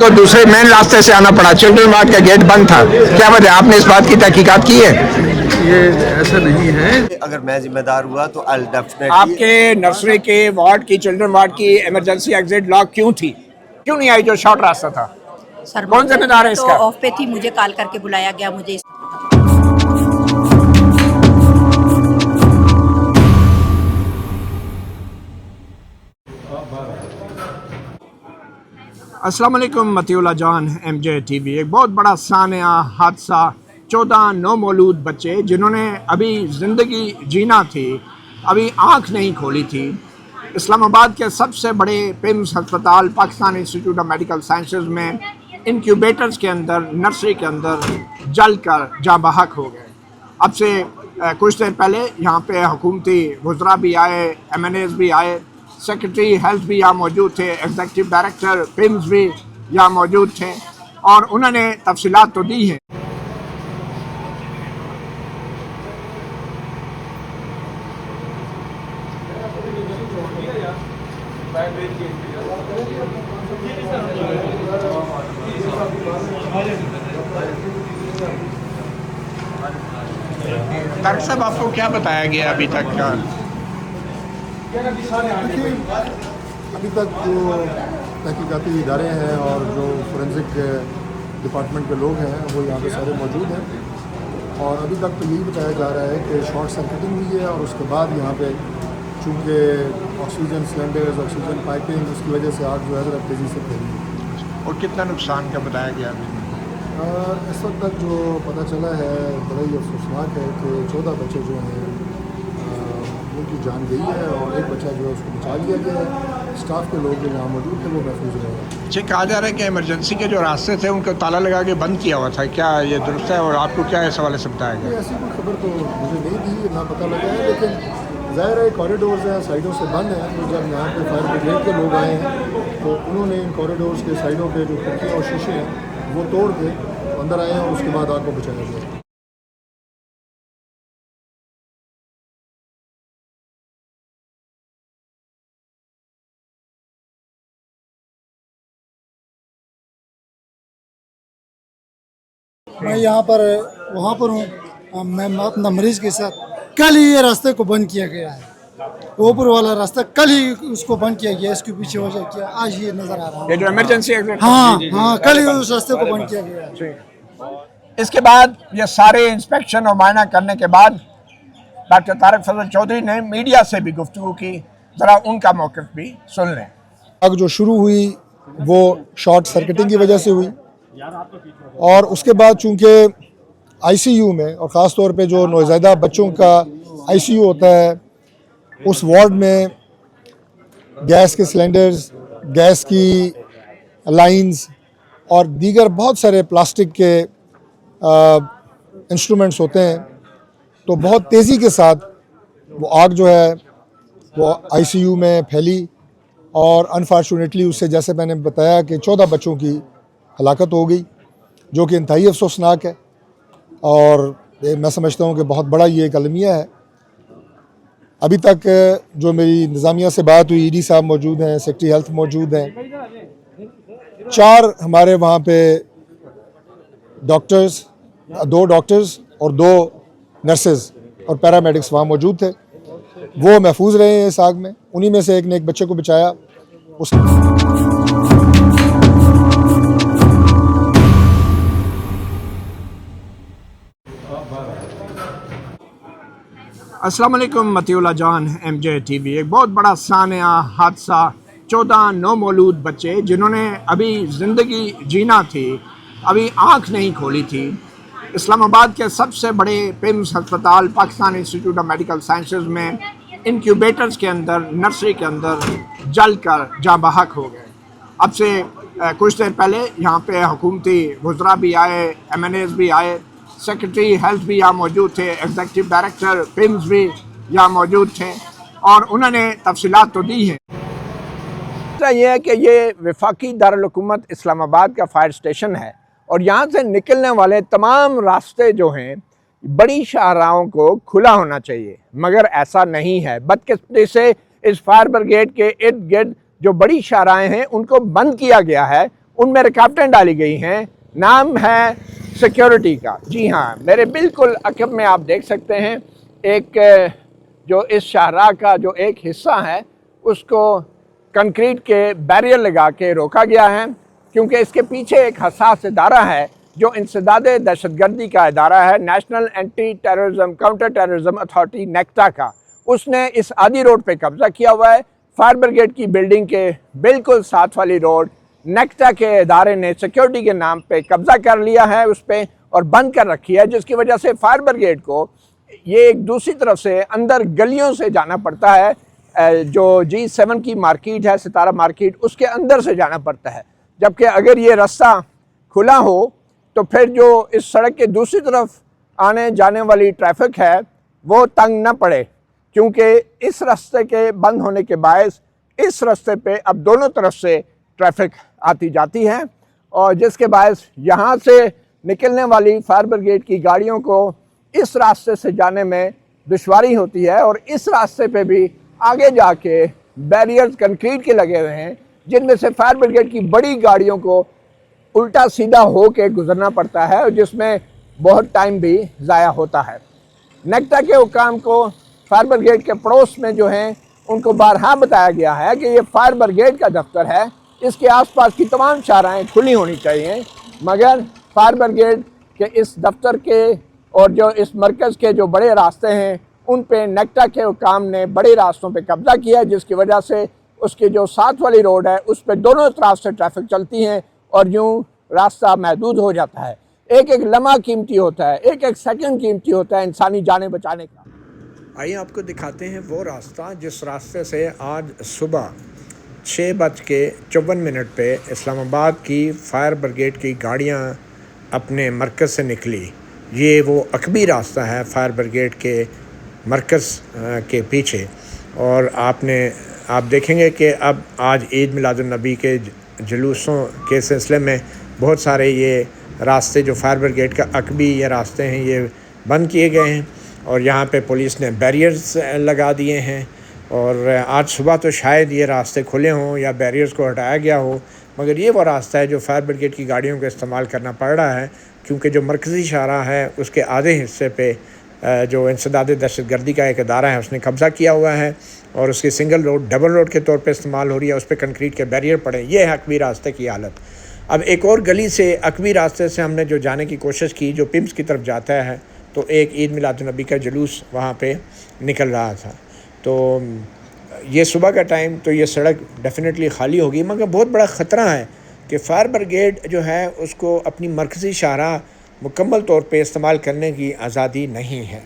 तो दूसरे मेन रास्ते से आना पड़ा। चिल्ड्रन वार्ड का गेट बंद था। क्या वजह, आपने इस बात की तहकीकात की है? ये ऐसा नहीं है। अगर मैं जिम्मेदार हुआ तो आई डेफिनेटली। आपके नर्सरी के वार्ड की, चिल्ड्रन वार्ड की इमरजेंसी एग्जिट लॉक क्यों थी? क्यों नहीं आई जो शॉर्ट रास्ता था? सर कौन जिम्मेदार है तो इसका? ऑफ पे थी, मुझे कॉल करके बुलाया गया मुझे। अस्सलाम वालेकुम, मतीउल्लाह जान, MJ TV। एक बहुत बड़ा सानिया हादसा, 14 नौमौलूद बच्चे जिन्होंने अभी ज़िंदगी जीना थी, अभी आँख नहीं खोली थी, इस्लामाबाद के सबसे बड़े पिम्स अस्पताल Pakistan institute of medical sciences में इंक्यूबेटर्स के अंदर, नर्सरी के अंदर जल कर जाँ बहक हो गए। अब से कुछ देर पहले यहाँ पे हुकूमती वज़रा भी आए, MNAs भी आए, सेक्रेटरी हेल्थ भी यहाँ मौजूद थे, एग्जीक्यूटिव डायरेक्टर पिम्स भी यहाँ मौजूद थे और उन्होंने तफसीलात तो दी हैं। डॉक्टर साहब, आपको क्या बताया गया अभी तक का? देखिए, अभी तक जो तहकीकाती इदारे हैं और जो फोरेंसिक डिपार्टमेंट के लोग हैं वो यहाँ पे सारे मौजूद हैं और अभी तक तो यही बताया जा रहा है कि शॉर्ट सर्किटिंग हुई है और उसके बाद यहाँ पे चूँकि ऑक्सीजन सिलेंडर्स, ऑक्सीजन पाइपिंग, उसकी वजह से आग जो है ज़रा तेज़ी से फैली। और कितना नुकसान का बताया गया अभी? इस वक्त तक जो पता चला है बड़ा ही अफसोसनाक है कि 14 बच्चे जो हैं उनकी जान गई है और एक बच्चा जो है उसको बचा लिया गया है। स्टाफ के लोग जो यहाँ मौजूद थे वो महफूज रहे। जी, कहा जा रहा है कि इमरजेंसी के जो रास्ते थे उनको ताला लगा के बंद किया हुआ था, क्या ये दुरुस्त है? और आपको क्या इस हवाले से बताया गया? ऐसी कोई खबर तो मुझे नहीं दी, ना पता लगा है, लेकिन ज़ाहिर है कॉरिडोर्स हैं, साइडों से बंद हैं। तो जब यहाँ पे फायर ब्रिगेड के लोग आए हैं तो उन्होंने इन कॉरिडोर्स के साइडों के जो खिड़कियाँ और शीशे हैं वो तोड़ के अंदर आए हैं और उसके बाद आग को बचाया गया। मैं यहाँ पर वहाँ पर हूँ, मैं अपना मरीज के साथ। कल ही ये रास्ते को बंद किया गया है, ऊपर वाला रास्ता कल ही उसको बंद किया गया, इसके पीछे वजह क्या आज ये नजर आ रहा है। ये जो इमरजेंसी एग्जिट, हाँ, कल ही उस रास्ते को बंद किया गया है। इसके बाद ये सारे इंस्पेक्शन और मायना करने के बाद डॉक्टर तारिक फजल चौधरी ने मीडिया से भी गुफ्तगू की, ज़रा उनका मौक़िफ़ भी सुन लें। आग जो शुरू हुई वो शॉर्ट सर्किटिंग की वजह से हुई और उसके बाद चूँकि ICU में और ख़ास तौर पे जो नौज़ायदा बच्चों का ICU होता है उस वार्ड में गैस के सिलेंडर्स, गैस की लाइंस और दीगर बहुत सारे प्लास्टिक के इंस्ट्रूमेंट्स होते हैं। तो बहुत तेज़ी के साथ वो आग जो है वो ICU में फैली और अनफॉर्चुनेटली उससे, जैसे मैंने बताया, कि 14 बच्चों की हलाकत हो गई, जो कि इंतहाई अफसोसनाक है और मैं समझता हूँ कि बहुत बड़ा ये एक अलमिया है। अभी तक जो मेरी इंतज़ामिया से बात हुई, ED साहब मौजूद हैं, सेक्रेटरी हेल्थ मौजूद हैं, 4 हमारे वहाँ पे डॉक्टर्स, 2 डॉक्टर्स और 2 नर्सेज और पैरामेडिक्स वहाँ मौजूद थे। वो महफूज रहे हैं इस आग में। उन्हीं में से एक ने एक बच्चे को बचाया। उस अस्सलाम वालेकुम, मतीउल्लाह जान, MJ TV। एक बहुत बड़ा सानिया हादसा, 14 नौमौलूद बच्चे जिन्होंने अभी ज़िंदगी जीना थी, अभी आँख नहीं खोली थी, इस्लामाबाद के सबसे बड़े पिम्स अस्पताल Pakistan institute of medical sciences में इंक्यूबेटर्स के अंदर, नर्सरी के अंदर जल कर जाँ बहक हो गए। अब से कुछ देर पहले यहाँ पे हुकूमती वज़रा भी आए, MNAs भी आए, सेक्रेटरी हेल्थ भी यहाँ मौजूद थे, एग्जीक्यूटिव डायरेक्टर पिम्स भी यहाँ मौजूद थे और उन्होंने तफसीलात तो दी हैं। यह है कि ये वफाकी दारुल हुकूमत इस्लामाबाद का फायर स्टेशन है और यहाँ से निकलने वाले तमाम रास्ते जो हैं बड़ी शाहराहों को खुला होना चाहिए, मगर ऐसा नहीं है। बदकिस्मती से इस फायर ब्रिगेड के इर्द गिर्द जो बड़ी शाहराहें हैं उनको बंद किया गया है, उनमें रुकावटें डाली गई हैं। नाम है सिक्योरिटी का। जी हाँ, मेरे बिल्कुल अकब में आप देख सकते हैं एक जो इस शाहराह का जो एक हिस्सा है उसको कंक्रीट के बैरियर लगा के रोका गया है, क्योंकि इसके पीछे एक हसास इदारा है जो इंसदाद दहशतगर्दी का इदारा है, national anti terrorism counter terrorism authority NACTA का। उसने इस आदि रोड पे कब्जा किया हुआ है। फायर ब्रिगेड की बिल्डिंग के बिल्कुल साथ वाली रोड नेक्टा के इदारे ने सिक्योरिटी के नाम पे कब्जा कर लिया है उस पर और बंद कर रखी है, जिसकी वजह से फायर ब्रिगेड को ये एक दूसरी तरफ से अंदर गलियों से जाना पड़ता है। जो G7 की मार्केट है, सितारा मार्केट, उसके अंदर से जाना पड़ता है। जबकि अगर ये रास्ता खुला हो तो फिर जो इस सड़क के दूसरी तरफ आने जाने वाली ट्रैफिक है वो तंग न पड़े, क्योंकि इस रास्ते के बंद होने के बायस इस रास्ते पे अब दोनों तरफ से ट्रैफिक आती जाती है, और जिसके बायस यहाँ से निकलने वाली फायर ब्रिगेड की गाड़ियों को इस रास्ते से जाने में दुश्वारी होती है। और इस रास्ते पे भी आगे जाके बैरियर्स कंक्रीट के लगे हुए हैं, जिनमें से फायर ब्रिगेड की बड़ी गाड़ियों को उल्टा सीधा हो के गुजरना पड़ता है, और जिसमें बहुत टाइम भी ज़ाया होता है। नेक्टा के हुकाम को फायर ब्रिगेड के पड़ोस में जो हैं उनको बारहा बताया गया है कि ये फायर ब्रिगेड का दफ्तर है, इसके आसपास की तमाम शाहराहें खुली होनी चाहिए, मगर फायर ब्रिगेड के इस दफ्तर के और जो इस मरकज़ के जो बड़े रास्ते हैं उन पे नेक्टा के हुकाम ने बड़े रास्तों पे कब्जा किया, जिसकी वजह से उसकी जो साथ वाली रोड है उस पर दोनों तरफ से ट्रैफिक चलती है और यूँ रास्ता महदूद हो जाता है। एक एक लम्हा कीमती होता है, एक एक सेकंड कीमती होता है इंसानी जानें बचाने का। आइए आपको दिखाते हैं वो रास्ता जिस रास्ते से आज सुबह 6:54 पे इस्लामाबाद की फायर ब्रिगेड की गाड़ियां अपने मरकज़ से निकली। ये वो अकबी रास्ता है फायर ब्रिगेड के मरकज़ के पीछे, और आप देखेंगे कि अब आज ईद मिलादुन्नबी के जुलूसों के सिलसिले में बहुत सारे ये रास्ते जो फायर ब्रिगेड का अकबी ये रास्ते हैं ये बंद किए गए हैं, और यहाँ पे पुलिस ने बैरियर्स लगा दिए हैं। और आज सुबह तो शायद ये रास्ते खुले हों या बैरियर्स को हटाया गया हो, मगर ये वो रास्ता है जो फायर ब्रिगेड की गाड़ियों को इस्तेमाल करना पड़ रहा है, क्योंकि जो मरकज़ी शाहराह है उसके आधे हिस्से पे जो इंसदाद दहशतगर्दी का एक अदारा है उसने कब्ज़ा किया हुआ है, और उसकी सिंगल रोड डबल रोड के तौर पे इस्तेमाल हो रही है, उस पर कंक्रीट के बैरियर पड़े। ये है अकबी रास्ते की हालत। अब एक और गली से अकबी रास्ते से हमने जो जाने की कोशिश की जो पिम्स की तरफ जाता है, तो एक ईद मिलादुन्नबी का जुलूस वहाँ पे निकल रहा था। तो ये सुबह का टाइम तो ये सड़क डेफिनेटली खाली होगी, मगर बहुत बड़ा ख़तरा है कि फायर ब्रिगेड जो है उसको अपनी मरकज़ी शाहराह मुकम्मल तौर पे इस्तेमाल करने की आज़ादी नहीं है।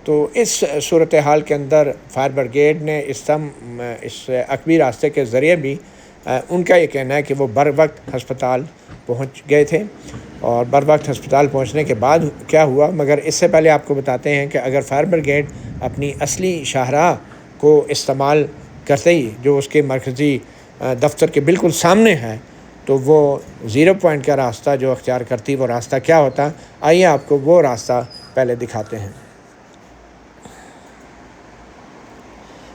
तो इस सूरत हाल के अंदर फायर ब्रिगेड ने इस अकबी रास्ते के ज़रिए भी उनका ये कहना है कि वो बर वक्त हस्पताल पहुंच गए थे, और बर वक्त हस्पताल पहुंचने के बाद क्या हुआ, मगर इससे पहले आपको बताते हैं कि अगर फायर ब्रिगेड अपनी असली शाहराह को इस्तेमाल करते ही जो उसके मरकज़ी दफ्तर के बिल्कुल सामने है, तो वो 0 पॉइंट का रास्ता जो अख्तियार करती वो रास्ता क्या होता। आइए आपको वो रास्ता पहले दिखाते हैं।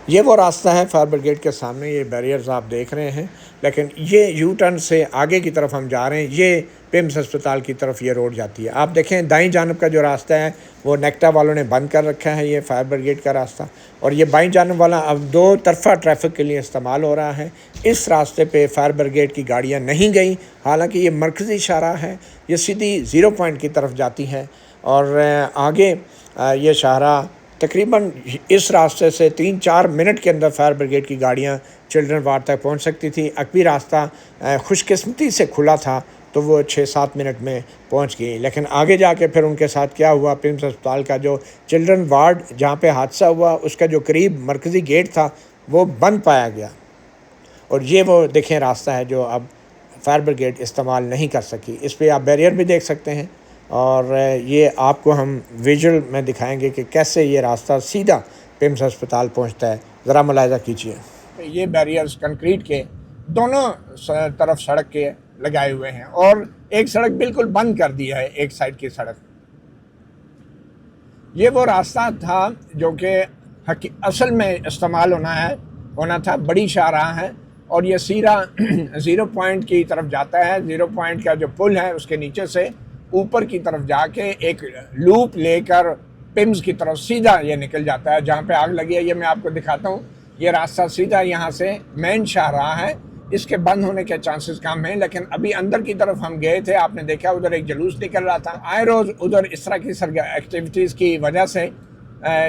ये वो रास्ता है फायर ब्रिगेड के सामने, ये बैरियर्स आप देख रहे हैं, लेकिन ये यू टर्न से आगे की तरफ हम जा रहे हैं। ये पिम्स अस्पताल की तरफ ये रोड जाती है। आप देखें दाईं जानब का जो रास्ता है वो नेक्टा वालों ने बंद कर रखा है, ये फायर ब्रिगेड का रास्ता, और ये बाईं जानब वाला अब 2 तरफ़ा ट्रैफिक के लिए इस्तेमाल हो रहा है। इस रास्ते पे फायर ब्रिगेड की गाड़ियाँ नहीं गई, हालांकि ये मरकज़ी शाहराह है, ये सीधी 0 पॉइंट की तरफ जाती है, और आगे ये शाहराह तकरीबन इस रास्ते से 3-4 मिनट के अंदर फायर ब्रिगेड की गाड़ियाँ चिल्ड्रन वार्ड तक पहुँच सकती थी। अकबी रास्ता खुशकिस्मती से खुला था तो वो 6-7 मिनट में पहुँच गई, लेकिन आगे जाके फिर उनके साथ क्या हुआ, पिम्स अस्पताल का जो चिल्ड्रन वार्ड जहाँ पे हादसा हुआ उसका जो करीब मरकज़ी गेट था वो बंद पाया गया, और ये वो देखें रास्ता है जो अब फायर ब्रिगेड इस्तेमाल नहीं कर सकी। इस पर आप बैरियर भी देख सकते हैं, और ये आपको हम विजुअल में दिखाएंगे कि कैसे ये रास्ता सीधा पिम्स अस्पताल पहुंचता है। ज़रा मुलाहिज़ा कीजिए। ये बैरियर्स कंक्रीट के दोनों तरफ सड़क के लगाए हुए हैं, और एक सड़क बिल्कुल बंद कर दी है, एक साइड की सड़क। ये वो रास्ता था जो कि असल में इस्तेमाल होना था, बड़ी शाहराह है, और ये सीधा 0 पॉइंट की तरफ जाता है। 0 पॉइंट का जो पुल है उसके नीचे से ऊपर की तरफ जाके एक लूप लेकर पिम्स की तरफ सीधा ये निकल जाता है। जहाँ पे आग लगी है ये मैं आपको दिखाता हूँ। ये रास्ता सीधा यहाँ से मेन शाहराह है, इसके बंद होने के चांसेस कम हैं, लेकिन अभी अंदर की तरफ हम गए थे, आपने देखा उधर एक जुलूस निकल रहा था। आए रोज़ उधर इस तरह की एक्टिविटीज़ की वजह से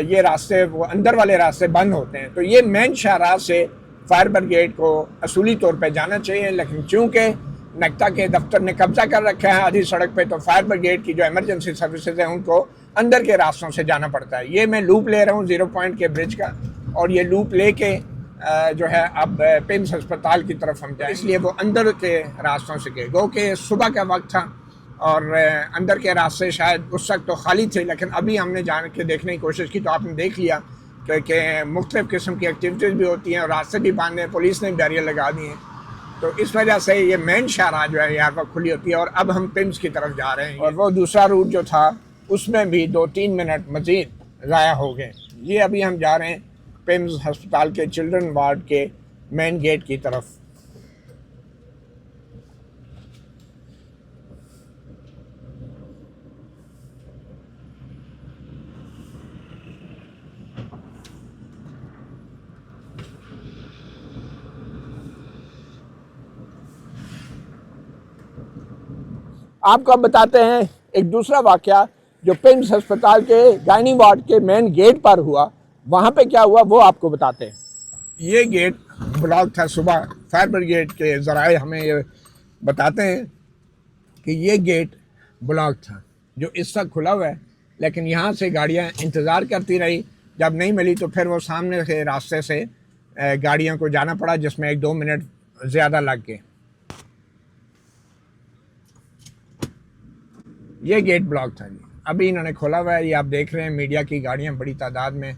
ये रास्ते, वो अंदर वाले रास्ते बंद होते हैं। तो ये मेन शाहराह से फायर ब्रिगेड को असूली तौर पे जाना चाहिए, लेकिन चूँकि नक्ता के दफ्तर ने कब्जा कर रखा है आधी सड़क पे, तो फायर ब्रिगेड की जो इमरजेंसी सर्विसेज हैं उनको अंदर के रास्तों से जाना पड़ता है। ये मैं लूप ले रहा हूँ 0 पॉइंट के ब्रिज का, और ये लूप लेके जो है अब पिम्स अस्पताल की तरफ हम जाए, इसलिए वो अंदर के रास्तों से गए। गो के सुबह का वक्त था और अंदर के रास्ते शायद उस वक्त तो खाली थे, लेकिन अभी हमने जान के देखने की कोशिश की तो आपने देख लिया कि मुख्तलिफ़ किस्म की एक्टिविटीज़ भी होती हैं और रास्ते भी बंद हैं, पुलिस ने बैरियर लगा दिए हैं। तो इस वजह से ये मेन शाहराह जो है यहाँ पर खुली होती है। और अब हम पिम्स की तरफ जा रहे हैं, और वो दूसरा रूट जो था उसमें भी 2-3 मिनट मज़ीद ज़ाया हो गए। ये अभी हम जा रहे हैं पिम्स अस्पताल के चिल्ड्रन वार्ड के मेन गेट की तरफ। आपको अब बताते हैं एक दूसरा वाक़या जो पिम्स अस्पताल के गायनी वार्ड के मेन गेट पर हुआ। वहाँ पे क्या हुआ वो आपको बताते हैं। ये गेट ब्लॉक था सुबह। फायर ब्रिगेड के ज़राए हमें ये बताते हैं कि ये गेट ब्लॉक था जो इस वक्त खुला हुआ है, लेकिन यहाँ से गाड़ियाँ इंतज़ार करती रही। जब नहीं मिली तो फिर वो सामने के रास्ते से गाड़ियों को जाना पड़ा, जिसमें 1-2 मिनट ज़्यादा लग गए। ये गेट ब्लॉक था जी, अभी इन्होंने खोला हुआ है। ये आप देख रहे हैं मीडिया की गाड़ियाँ बड़ी तादाद में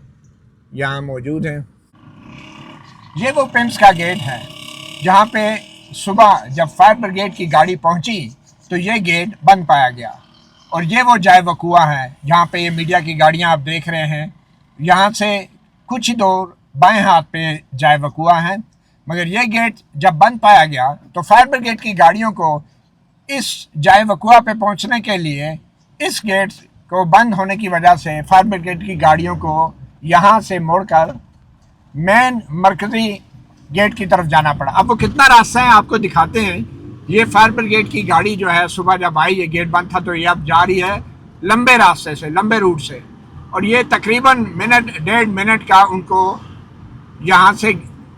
यहाँ मौजूद हैं। ये वो पिम्स का गेट है जहाँ पे सुबह जब फायर ब्रिगेड की गाड़ी पहुँची तो ये गेट बंद पाया गया। और ये वो जाए वकुआ है जहाँ पे ये मीडिया की गाड़ियाँ आप देख रहे हैं। यहाँ से कुछ ही दूर बाएं हाथ पे जाए वकुआ है, मगर ये गेट जब बंद पाया गया तो फायर ब्रिगेड की गाड़ियों को इस जाए वकुआ पे पहुंचने के लिए इस गेट को बंद होने की वजह से फायर ब्रिगेड की गाड़ियों को यहाँ से मोड़कर मेन मरकज़ी गेट की तरफ जाना पड़ा। अब वो कितना रास्ता है आपको दिखाते हैं। ये फायर ब्रिगेड की गाड़ी जो है सुबह जब आई, ये गेट बंद था, तो ये अब जा रही है लंबे रास्ते से, लंबे रूट से, और ये तकरीबन 1.5 मिनट का उनको यहाँ से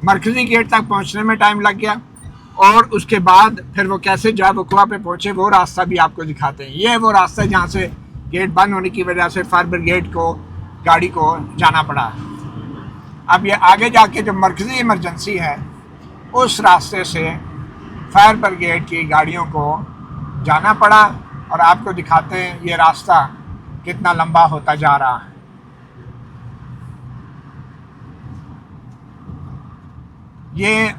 मरकज़ी गेट तक पहुँचने में टाइम लग गया। और उसके बाद फिर वो कैसे जाए वकुआ पे पहुँचे वो रास्ता भी आपको दिखाते हैं। ये है वो रास्ता जहाँ से गेट बंद होने की वजह से फायर ब्रिगेड को गाड़ी को जाना पड़ा। अब ये आगे जाके जो मरकज़ी इमरजेंसी है उस रास्ते से फायर ब्रिगेड की गाड़ियों को जाना पड़ा, और आपको दिखाते हैं ये रास्ता कितना लंबा होता जा रहा है। ये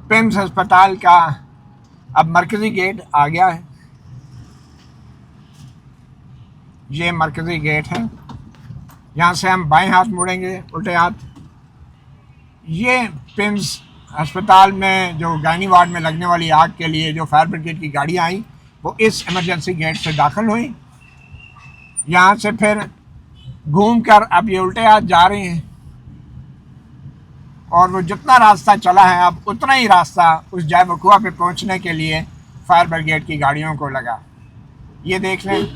पिम्स अस्पताल का अब मरकज़ी गेट आ गया है। ये मरकज़ी गेट है, यहाँ से हम बाएं हाथ मुड़ेंगे, उल्टे हाथ। ये पिम्स अस्पताल में जो गायनी वार्ड में लगने वाली आग के लिए जो फायर ब्रिगेड की गाड़ियाँ आई वो इस इमरजेंसी गेट से दाखिल हुई। यहाँ से फिर घूमकर अब ये उल्टे हाथ जा रहे हैं, और वो जितना रास्ता चला है अब उतना ही रास्ता उस जाए वकुआ पे पहुंचने के लिए फायर ब्रिगेड की गाड़ियों को लगा। ये देख लें,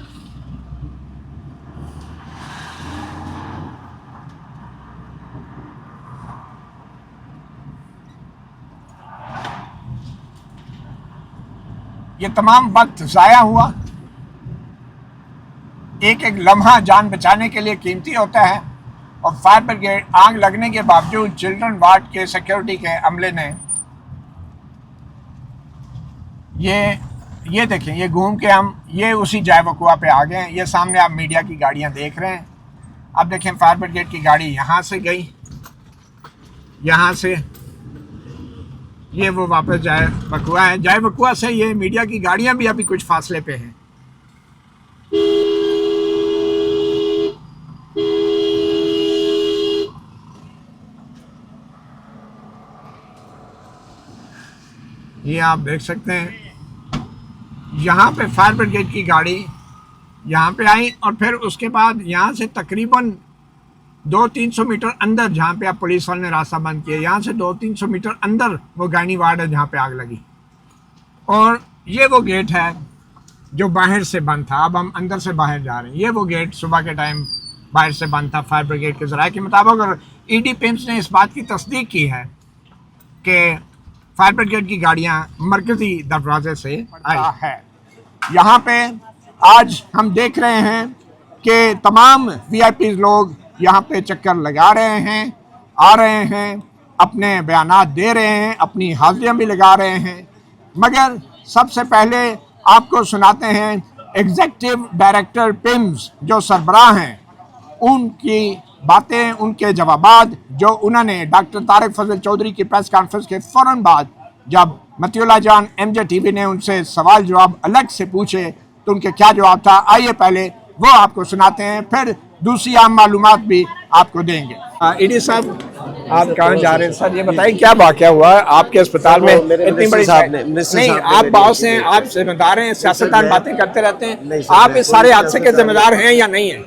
ये तमाम वक्त ज़ाया हुआ। एक एक लम्हा जान बचाने के लिए कीमती होता है, और फायर ब्रिगेड आग लगने के बावजूद चिल्ड्रन वार्ड के सिक्योरिटी के अमले ने ये देखें, ये घूम के हम ये उसी जाए वकुआ पे आ गए हैं। ये सामने आप मीडिया की गाड़ियां देख रहे हैं। अब देखें फायर ब्रिगेड की गाड़ी यहाँ से गई, यहाँ से ये वो वापस जाए वकुआ है। जाए वकुआ से ये मीडिया की गाड़ियां भी अभी कुछ फासले पे हैं। ये आप देख सकते हैं, यहाँ पे फायर ब्रिगेड की गाड़ी यहाँ पे आई और फिर उसके बाद यहाँ से तकरीबन 200-300 मीटर अंदर, जहाँ पे आप पुलिस वाले ने रास्ता बंद किया, यहाँ से 200-300 मीटर अंदर वो गायनी वार्ड है जहाँ पे आग लगी। और ये वो गेट है जो बाहर से बंद था, अब हम अंदर से बाहर जा रहे हैं। ये वो गेट सुबह के टाइम बाहर से बंद था फायर ब्रिगेड के ज़राए के मुताबिक, और ईडी पिम्स ने इस बात की तस्दीक की है कि फायर ब्रिगेड की गाड़ियाँ मरकज़ी दरवाजे से आई है। यहाँ पे आज हम देख रहे हैं कि तमाम वीआईपी लोग यहाँ पे चक्कर लगा रहे हैं, आ रहे हैं, अपने बयानात दे रहे हैं, अपनी हाज़िरियाँ भी लगा रहे हैं। मगर सबसे पहले आपको सुनाते हैं एग्जीक्यूटिव डायरेक्टर पिम्स जो सरबराह हैं, उनकी बातें, उनके जवाबात जो उन्होंने डॉक्टर तारिक फजल चौधरी की प्रेस कॉन्फ्रेंस के फ़ौरन बाद जब मतीउल्लाह जान एमजे टीवी ने उनसे सवाल जवाब अलग से पूछे तो उनके क्या जवाब था। आइए पहले वो आपको सुनाते हैं, फिर दूसरी आम मालूमात भी आपको देंगे। ईडी साहब, आप कहाँ जा रहे हैं सर? ये बताइए क्या वाक़या हुआ है आपके अस्पताल में? इतनी बड़ी नहीं, आप बॉस हैं, आप जिम्मेदार हैं, सियासतदान बातें करते रहते हैं, आप इस सारे हादसे के जिम्मेदार हैं या नहीं है?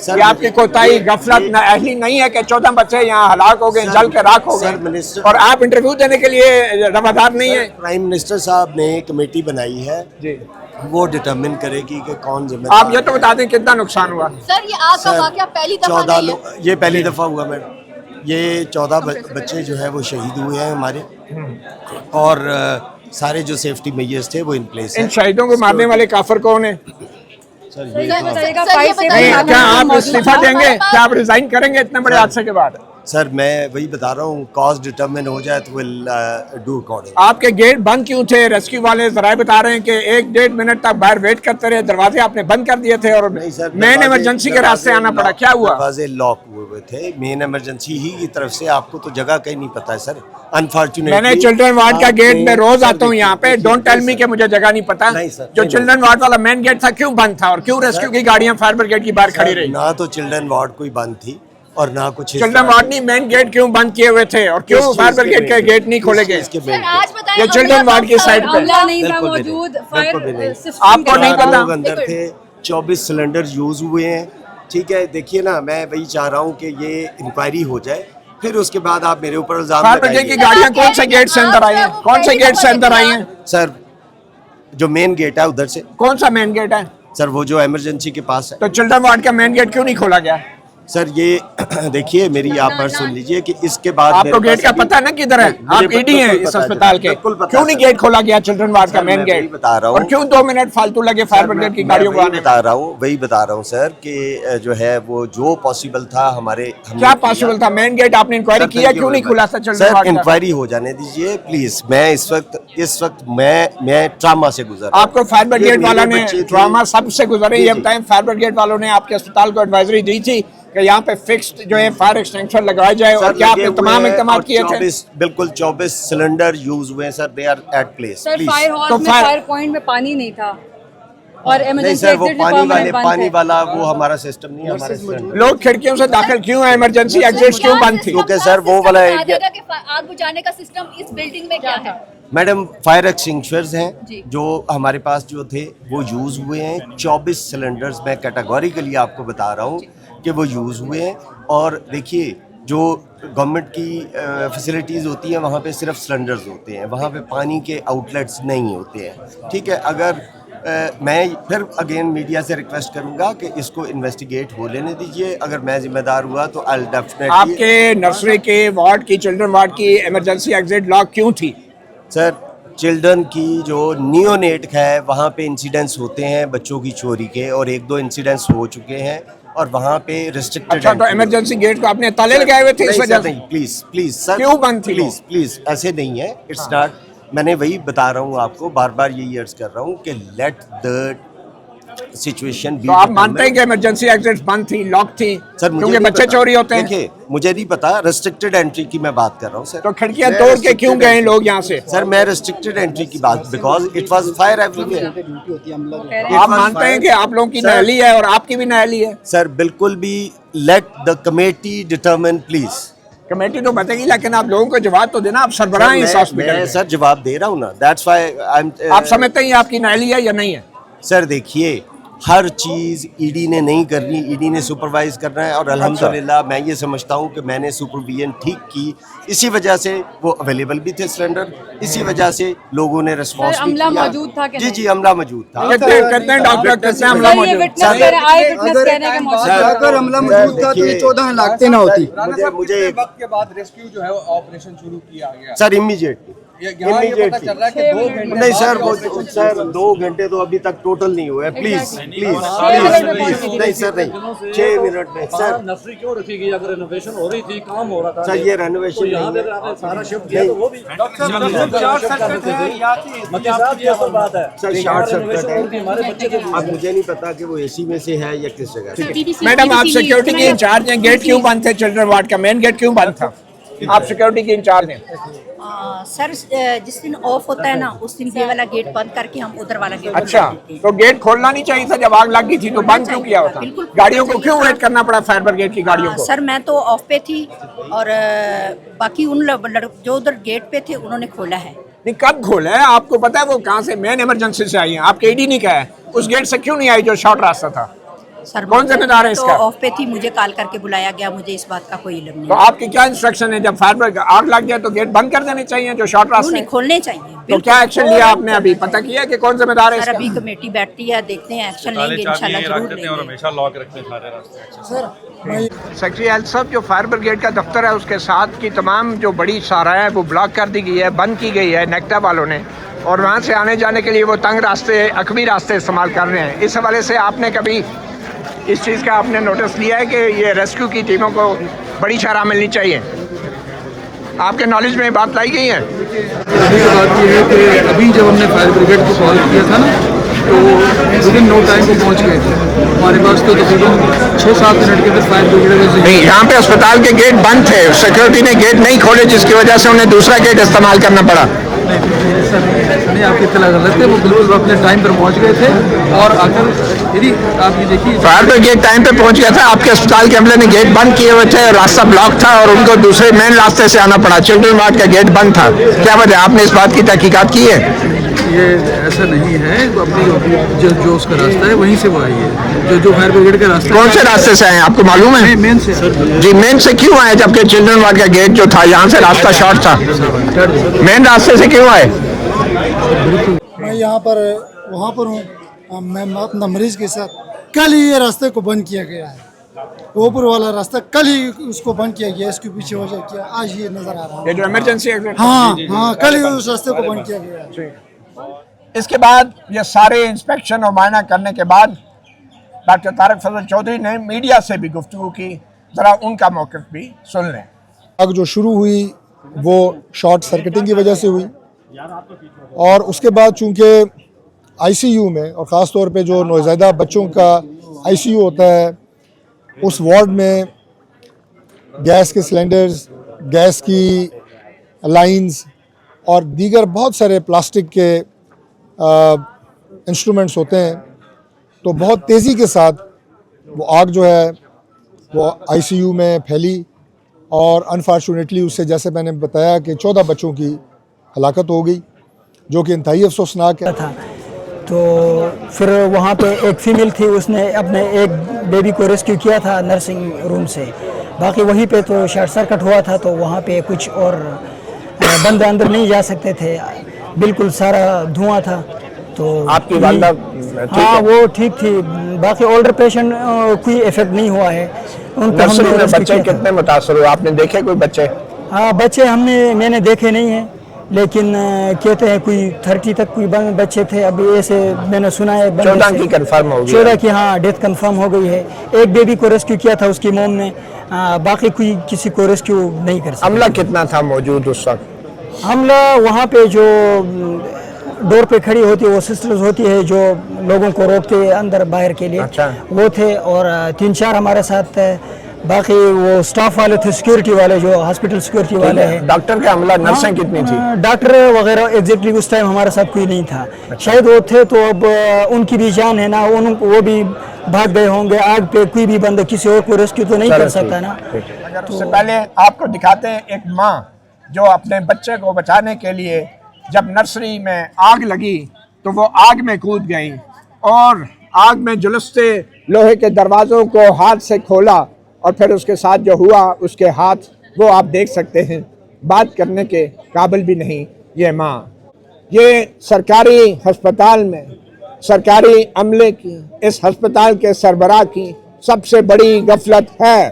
ये आपकी कोताही, गफलत, नाअहली नहीं है कि 14 बच्चे यहाँ हलाक हो गए, जल के राख हो गए और आप इंटरव्यू देने के लिए रवादार नहीं है? प्राइम मिनिस्टर साहब ने कमेटी बनाई है जी, वो डिटरमिन करेगी कि कौन जिम्मेदार। आप ये तो बता दें कितना नुकसान हुआ? सर ये आग का वाकया पहली दफा 14 नहीं है। लोग, ये पहली दफ़ा हुआ मैडम। ये 14 बच्चे जो है वो शहीद हुए हैं हमारे, और सारे जो सेफ्टी मेजर्स थे वो इन प्लेस है। इन शहीदों को मारने वाले काफिर कौन है? सर सर, ये ये नहीं, बताइएगा क्या आप इस्तीफा देंगे? क्या आप रिजाइन करेंगे इतने बड़े हादसे के बाद? सर मैं वही बता रहा हूँ, कॉज डिटरमिन हो जाए तो विल डू अकॉर्डिंग। आपके गेट बंद क्यों थे? रेस्क्यू वाले जराए बता रहे हैं कि 1-1.5 मिनट तक बाहर वेट करते रहे, दरवाजे आपने बंद कर दिए थे और मेन इमरजेंसी के रास्ते आना पड़ा। क्या हुआ? दरवाजे लॉक हुए थे, मेन इमरजेंसी ही की तरफ से। आपको तो जगह कहीं नहीं पता है सर, अनफॉर्चुनेटली। मैंने चिल्ड्रन वार्ड का गेट में रोज आता हूँ यहाँ पे, डोंट टेल मी कि मुझे जगह नहीं पता। नहीं सर, जो चिल्ड्रन वार्ड वाला मेन गेट था क्यों बंद था और क्यों रेस्क्यू की गाड़ियाँ फायर ब्रिगेड की बाहर खड़ी रही? ना तो चिल्ड्रन वार्ड कोई बंद थी और ना कुछ चिल्ड्रन वार्ड नहीं, मेन गेट क्यों बंद किए हुए थे और क्यों फायर ब्रिगेड के गेट नहीं खोले गए? सर आज बताएं, ये चिल्ड्रन वार्ड की साइड पे अमला नहीं था बिल्कुल भी नहीं, मौजूद, बिल्कुल भी नहीं। सिस्टम आपको के नहीं दौरान- पता? लोग अंदर थे, 24 सिलेंडर यूज हुए हैं। ठीक है, देखिए ना, मैं वही चाह रहा हूँ कि ये इंक्वायरी हो जाए, फिर उसके बाद आप मेरे ऊपर इल्जाम फायर ब्रिगेड की लगाइए। गाड़ियाँ कौन से गेट से अंदर आई हैं? कौन से गेट से अंदर आई हैं? सर जो मेन गेट है उधर से। कौन सा मेन गेट है? सर वो जो इमरजेंसी के पास है। तो चिल्ड्रन वार्ड का मेन गेट क्यों नहीं खोला गया? सर ये देखिए, मेरी आप बात सुन लीजिए कि इसके बाद आपको मेरे गेट का पास पता है ना किधर है? मुझे आप ईडी हैं बिल्कुल इस पता है, अस्पताल के, बिल्कुल पता क्यों है, नहीं सर। गेट खोला गया चिल्ड्रन वार्ड का सर, मेन मैं गेट? वही बता रहा हूँ। और क्यों 2 मिनट फालतू लगे फायर ब्रिगेड की गाड़ियों को आने में? बता रहा हूँ, वही बता रहा हूँ सर कि जो है वो जो पॉसिबल था हमारे क्या पॉसिबल था? मेन गेट आपने इंक्वायरी किया, क्यों नहीं खुला था चिल्ड्रन सर? वार्ड का? इंक्वायरी हो जाने दीजिए प्लीज। मैं इस वक्त मैं ट्रामा से गुजर रहा हूँ। आपको फायर ब्रिगेड ये वाला मेरे ने बच्चे थे। ड्रामा सबसे गुजरे। जी, ये जी। बताएं, फायर ब्रिगेड वालों ने आपके अस्पताल को एडवाइजरी दी थी कि यहाँ पे फिक्स्ड जो है फायर एक्सटेंशन लगाया जाए, और क्या आपने तमाम इकदाम किए थे? बिल्कुल 24 सिलेंडर यूज हुए sir, they are at place. Sir fire hall तो में, फायर- फायर पॉइंट में पानी नहीं था और नहीं इमरजेंसी सर, वो एग्जिट पानी वाला वो हमारा सिस्टम नहीं है, हमारे सिलेंडर। लोग खिड़कियों से दाखिल क्यों है? इमरजेंसी एग्जिट क्यों बंद थी? क्योंकि सर वो वाला एरिया, आग बुझाने का सिस्टम इस बिल्डिंग में क्या है? मैडम फायर एक्सटिंग्विशर्स जी। हैं जो हमारे पास जो थे वो यूज़ हुए हैं। 24 सिलेंडर्स मैं कैटेगोरिकली आपको बता रहा हूँ कि वो यूज़ हुए हैं। और देखिए, जो गवर्नमेंट की फैसिलिटीज़ होती हैं वहाँ पे सिर्फ सिलेंडर्स होते हैं, वहाँ पे पानी के आउटलेट्स नहीं होते हैं। ठीक है, अगर मैं फिर अगेन मीडिया से रिक्वेस्ट करूंगा कि इसको इन्वेस्टिगेट हो लेने दीजिए। अगर मैं जिम्मेदार हुआ तो आई डेफिनेटली। आपके नर्सरी के वार्ड की, चिल्ड्रन वार्ड की इमरजेंसी एग्जिट लॉक क्यों थी? सर चिल्ड्रन की जो नियोनेट है वहाँ पे इंसिडेंट्स होते हैं बच्चों की चोरी के, और 1-2 इंसिडेंट्स हो चुके हैं और वहाँ पे रिस्ट्रिक्टेड। अच्छा, तो इमरजेंसी गेट को आपने ताले लगाए हुए थे इस वजह से? नहीं, प्लीज सर, क्यों बंद थी? प्लीज ऐसे नहीं है, इट्स नॉट। मैंने वही बता रहा हूँ आपको, बार बार यही अर्ज कर रहा हूँ कि लेट द सिचुएशन बी। तो आप मानते हैं कि इमरजेंसी एग्जिट बंद थी, लॉक थी, सर मुझे क्योंकि नहीं बच्चे पता। चोरी होते हैं? देखिए, मुझे नहीं पता, रेस्ट्रिक्टेड एंट्री की मैं बात कर रहा हूँ सर। तो खिड़कियां मैं तोड़ के restricted क्यों गए entry- लोग यहाँ से? सर मैं रेस्ट्रिक्टेड एंट्री की बात, because it was fire everywhere. आप मानते हैं कि आप लोगों की सर- नाअहली है और आपकी भी नाअहली है? सर बिल्कुल भी, let the committee determine please. Committee तो बताएगी, लेकिन आप लोगों को जवाब तो देना, आप सरबराह हैं इस हॉस्पिटल मैं के। सर जवाब दे रहा हूँ ना, दैट्स व्हाई आई एम। आप समझते हैं ये आपकी नाली है या नहीं है? सर देखिए, हर चीज़ ईडी ने नहीं करनी, ईडी ने सुपरवाइज करना है, और अल्हम्दुलिल्लाह मैं ये समझता हूँ कि मैंने सुपरविजन ठीक की, इसी वजह से वो अवेलेबल भी थे सिलेंडर, इसी वजह से लोगों ने रिस्पॉन्स भी अमला किया। मौजूद था कि जी नहीं? जी, अमला मौजूद था। कहते हैं डॉक्टर, कहते हैं हमला सर, ये मौजूद। विटनेस कह रहे हैं, आई विटनेस कह रहे हैं कि मौजूद था। अगर हमला मौजूद था तो ये 14 लाख ना होती। मुझे वक्त के बाद रेस्क्यू जो है वो ऑपरेशन शुरू किया गया। सर इमीडिएटली यहाँ ये पता चल रहा है कि 2 घंटे नहीं सर, वो सर 2 घंटे तो अभी तक टोटल नहीं हुए। प्लीज प्लीज प्लीज, नहीं सर नहीं, 6 मिनट में सर। नर्सरी क्यों रखी गई? अगर रेनोवेशन हो रही थी, काम हो रहा था, सर ये रेनोवेशन यहाँ पे आपने सारा शिफ्ट किया तो वो भी मक्की साहब, ये असल बात है। सर शॉर्ट सर्किट रेनोवेशन हो रही थी, हमारे बच्चे थे। अब मुझे नहीं पता कि वो एसी में से है या किस जगह से। मैडम आप सिक्योरिटी के इंचार्ज हैं, गेट क्यों बंद थे? चिल्ड्रन वार्ड का मेन गेट क्यों बंद था? आप सिक्योरिटी के इंचार्ज हैं। सर जिस दिन ऑफ होता है ना, उस दिन ये वाला गेट बंद करके हम उधर वाला गेट अच्छा, तो गेट खोलना नहीं चाहिए था जब आग लग गई थी, तो बंद क्यों किया होता? बिल्कुल। गाड़ियों को क्यों वेट करना पड़ा, फायर ब्रिगेड की गाड़ियों को? सर मैं तो ऑफ पे थी, और बाकी उन जो उधर गेट पे थे उन्होंने खोला है। नहीं, कब खोला है? आपको पता है वो कहाँ से मेन इमरजेंसी से आई है? आपके ईडी नहीं कहा है उस गेट से क्यों नहीं आई जो शॉर्ट रास्ता था? सर कौन जिम्मेदार है इसका? तो ऑफ पे थी, मुझे कॉल करके बुलाया गया, मुझे इस बात का कोई इल्म तो नहीं। आपकी क्या इंस्ट्रक्शन है? जब फायर ब्रिगेड आग लग जाए तो गेट बंद कर देने चाहिए जो शॉर्ट क्यों रास्ता नहीं है? खोलने चाहिए? तो बिल्कुल। क्या एक्शन लिया आपने? अभी पता किया कि कौन जिम्मेदार है सर इसका? अभी कमेटी बैठती है, देखते हैं, एक्शन लेंगे इंशाल्लाह जरूर लेंगे। हमेशा लॉक रखते हैं सारे रास्ते। सर मैं सेक्रेटरी हेल्थ साहब, जो फायर ब्रिगेड का दफ्तर है उसके साथ की तमाम जो बड़ी शाहराएं हैं वो ब्लॉक कर दी गई है, बंद की गई है नेक्टा वालों ने, और वहाँ से आने जाने के लिए वो तंग रास्ते, अकबी रास्ते इस्तेमाल कर रहे हैं। इस हवाले से आपने कभी इस चीज़ का आपने नोटिस लिया है कि ये रेस्क्यू की टीमों को बड़ी शरह मिलनी चाहिए? आपके नॉलेज में बात लाई गई है? अभी तो बात ये है कि अभी जब हमने फायर ब्रिगेड को कॉल किया था ना, तो विदिन नो टाइम को पहुंच गए थे हमारे पास। तो तकरीबन 6-7 मिनट के अंदर फायर ब्रिगेड नहीं, यहाँ पे अस्पताल के गेट बंद थे, सिक्योरिटी ने गेट नहीं खोले जिसकी वजह से उन्हें दूसरा गेट इस्तेमाल करना पड़ा। नहीं, आपकी इत्तला गलत है। वो बिल्कुल अपने टाइम पर पहुंच गए थे, और आकर यदि आप ये देखिए, फायर ब्रिगेड टाइम पे पहुंच गया था, आपके अस्पताल के अमले ने गेट बंद किए हुए थे, रास्ता ब्लॉक था और उनको दूसरे मेन रास्ते से आना पड़ा। चिल्ड्रन वार्ड का गेट बंद था। क्या वजह? आपने इस बात की तहकीकात की है? ये ऐसा नहीं है। अपनी जो उसका रास्ता है वहीं से वो आई है, जो फायर ब्रिगेड का रास्ता। कौन से रास्ते से आए आपको मालूम है? मेन से। जी, मेन से क्यों आए जबकि चिल्ड्रन वार्ड का गेट जो था यहाँ से रास्ता शॉर्ट था? मेन रास्ते से क्यों आए? मैं यहाँ पर वहाँ पर हूँ, मैं अपना मरीज के साथ। कल ही ये रास्ते को बंद किया गया है, ऊपर वाला रास्ता कल ही उसको बंद किया गया, इसके पीछे वजह क्या आज ये नजर आ रहा है। ये जो इमरजेंसी एग्जिट, हाँ हाँ, कल ही उस रास्ते को बंद किया गया है। इसके बाद ये सारे इंस्पेक्शन और मायना करने के बाद डॉक्टर तारक फजल चौधरी ने मीडिया से भी गुफ्तगू की, जरा उनका मौक़िफ़ भी सुन लें। आग जो शुरू हुई वो शॉर्ट सर्किटिंग की वजह से हुई, और उसके बाद चूंकि आईसीयू में, और ख़ास तौर पे जो नौज़ायदा बच्चों का आईसीयू होता है, उस वार्ड में गैस के सिलेंडर्स, गैस की लाइंस और दीगर बहुत सारे प्लास्टिक के इंस्ट्रूमेंट्स होते हैं। तो बहुत तेज़ी के साथ वो आग जो है वो आईसीयू में फैली, और अनफॉर्चुनेटली उससे, जैसे मैंने बताया, कि 14 बच्चों की हलाकत हो गई, जो कि इंतहाई अफसोसनाक है। था। तो फिर वहाँ पे एक फ़ीमेल थी, उसने अपने एक बेबी को रेस्क्यू किया था नर्सिंग रूम से। बाकी वहीं पे तो शॉर्ट सर्किट हुआ था, तो वहाँ पे कुछ और बंदे अंदर नहीं जा सकते थे, बिल्कुल सारा धुआं था। तो आपकी वालदा हाँ वो ठीक थी, बाकी ओल्डर पेशेंट कोई इफेक्ट नहीं हुआ है। उनको नर्सरी हमने में रेस्क्यू बच्चे किया था। कितने मुतासर हुए? आपने देखे कोई बच्चे? हाँ बच्चे मैंने देखे नहीं हैं, लेकिन कहते हैं कोई 30 तक कोई बच्चे थे। अभी ऐसे मैंने सुना है 14 की कंफर्म हो गई। 14 की हाँ डेथ कंफर्म हो गई है। एक बेबी को रेस्क्यू किया था उसकी मोम ने, बाकी कोई किसी को रेस्क्यू नहीं कर सका। अमला कितना था मौजूद उस वक्त? हमला वहाँ पे जो डोर पे खड़ी होती है, वो सिस्टर्स होती है जो लोगों को रोकते हैं अंदर बाहर के लिए। अच्छा। वो थे, और 3-4 हमारे साथ बाकी वो स्टाफ वाले थे, सिक्योरिटी वाले जो हॉस्पिटल सिक्योरिटी वाले हैं। डॉक्टर का अमला, नर्सें कितनी थी? डॉक्टर वगैरह एग्जैक्टली उस टाइम हमारे साथ कोई नहीं था। शायद वो थे तो अब उनकी भी जान है ना, वो भी भाग गए होंगे। आग पे कोई भी बंदा किसी और को रेस्क्यू तो नहीं कर सकता ना। अगर उससे पहले आपको दिखाते हैं एक माँ जो अपने बच्चे को बचाने के लिए जब नर्सरी में आग लगी तो वो आग में कूद गई और आग में झुलसते लोहे के दरवाज़ों को हाथ से खोला और फिर उसके साथ जो हुआ उसके हाथ वो आप देख सकते हैं, बात करने के काबिल भी नहीं ये माँ। ये सरकारी अस्पताल में सरकारी अमले की, इस अस्पताल के सरबराह की सबसे बड़ी गफलत है।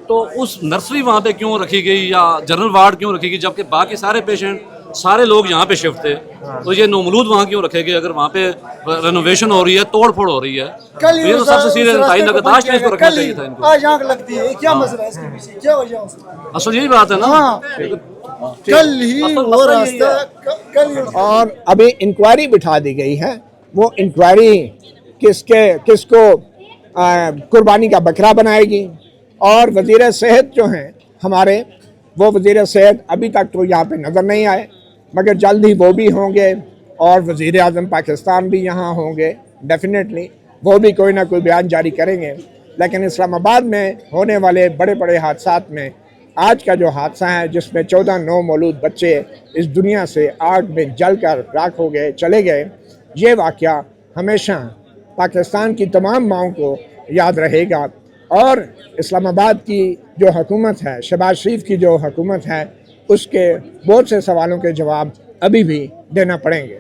तो उस नर्सरी वहाँ पे क्यों रखी गई या जनरल वार्ड क्यों रखी गई, जबकि बाकी सारे पेशेंट सारे लोग यहाँ पे शिफ्ट थे? तो ये नोमलूद वहाँ क्यों रखे गए अगर वहाँ पे रेनोवेशन हो रही है, तोड़ फोड़ हो रही है? ये तो सबसे सीरियस ताइनगताश ने इसको रखना चाहिए था इनको। आज आग लगती है, क्या मसला है इसके पीछे, क्या वजह है उसकी? असल यही बात है ना। कल ही वो रास्ता और अभी इंक्वायरी बिठा दी गई है। वो इंक्वायरी किसको कुर्बानी का बकरा बनाएगी। और वज़ीर सेहत जो हैं हमारे, वो वज़ीर सेहत अभी तक तो यहाँ पे नज़र नहीं आए, मगर जल्द ही वो भी होंगे और वज़ीर आज़म पाकिस्तान भी यहाँ होंगे डेफिनेटली, वो भी कोई ना कोई बयान जारी करेंगे। लेकिन इस्लामाबाद में होने वाले बड़े बड़े हादसात में आज का जो हादसा है जिसमें 14 नौमौलूद बच्चे इस दुनिया से आग में जल कर राख हो गए, चले गए, ये वाक़या हमेशा पाकिस्तान की तमाम माओं को याद रहेगा। और इस्लामाबाद की जो हुकूमत है, शहबाज शरीफ की जो हुकूमत है, उसके बहुत से सवालों के जवाब अभी भी देना पड़ेंगे।